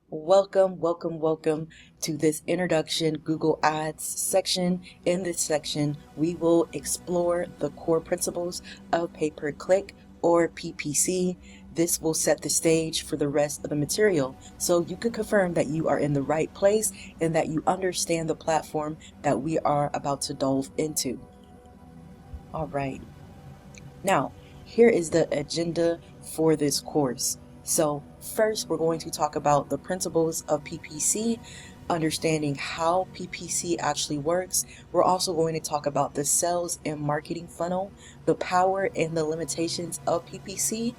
Welcome to this introduction Google Ads section. In this section, we will explore the core principles of pay-per-click or PPC. This will set the stage for the rest of the material, so you can confirm that you are in the right place and that you understand the platform that we are about to delve into. All right. Now, here is the agenda for this course. So first, we're going to talk about the principles of PPC, understanding how PPC actually works. We're also going to talk about the sales and marketing funnel, the power and the limitations of PPC,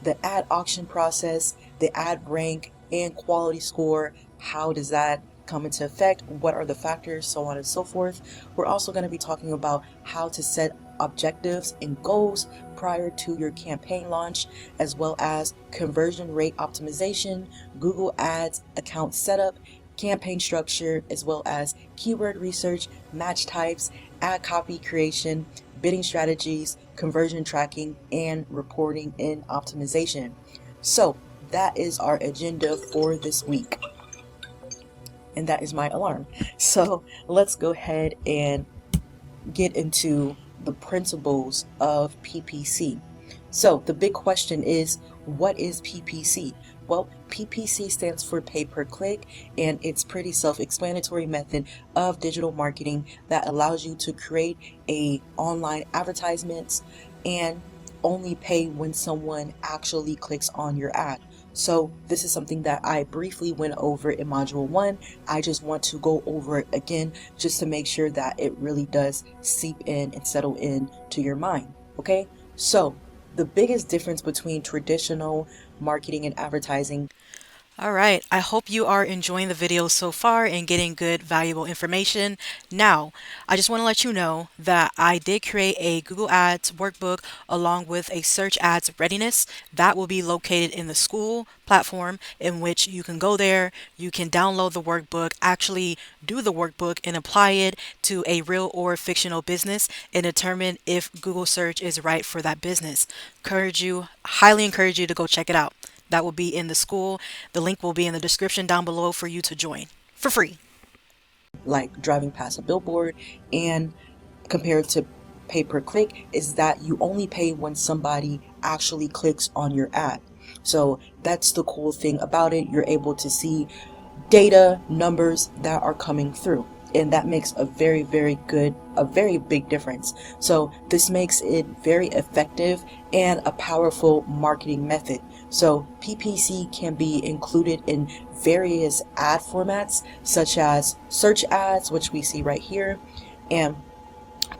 the ad auction process, the ad rank and quality score. How does that come into effect? What are the factors? So on and so forth. We're also going to be talking about how to set objectives and goals prior to your campaign launch, as well as conversion rate optimization, Google Ads account setup, campaign structure, as well as keyword research, match types, ad copy creation, bidding strategies, conversion tracking, and reporting and optimization. So that is our agenda for this week. And that is my alarm. So let's go ahead and get into the principles of PPC. So the big question is, what is PPC? Well, PPC stands for pay-per-click, and it's pretty self-explanatory method of digital marketing that allows you to create online advertisements and only pay when someone actually clicks on your ad. So this is something that I briefly went over in module 1. I just want to go over it again just to make sure that it really does seep in and settle in to your mind. Okay, so the biggest difference between traditional marketing and advertising. All right, I hope you are enjoying the video so far and getting good, valuable information. Now, I just want to let you know that I did create a Google Ads workbook along with a Search Ads Readiness that will be located in the Skool platform, in which you can go there, you can download the workbook, actually do the workbook and apply it to a real or fictional business and determine if Google search is right for that business. Highly encourage you to go check it out. That will be in the Skool. The link will be in the description down below for you to join for free. Like driving past a billboard, and compared to pay-per-click is that you only pay when somebody actually clicks on your ad. So that's the cool thing about it. You're able to see data, numbers that are coming through, and that makes a very big difference. So this makes it very effective and a powerful marketing method. So PPC can be included in various ad formats, such as search ads, which we see right here. And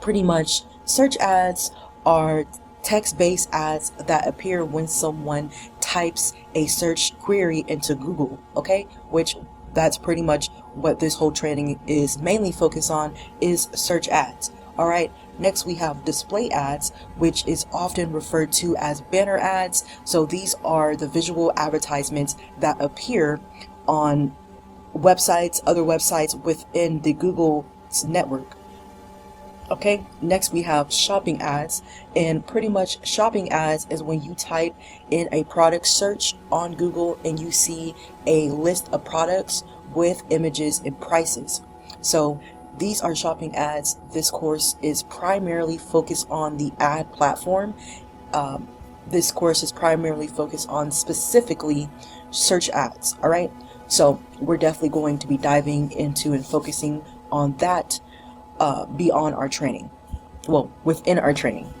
pretty much search ads are text-based ads that appear when someone types a search query into Google, okay? Which that's pretty much what this whole training is mainly focused on, is search ads. All right, next we have display ads, which is often referred to as banner ads. So these are the visual advertisements that appear on websites, other websites within the Google network. Okay, next we have shopping ads, and pretty much shopping ads is when you type in a product search on Google and you see a list of products with images and prices. So these are shopping ads. This course is primarily focused on the ad platform. This course is primarily focused on specifically search ads. All right, so we're definitely going to be diving into and focusing on that beyond our training, well, within our training.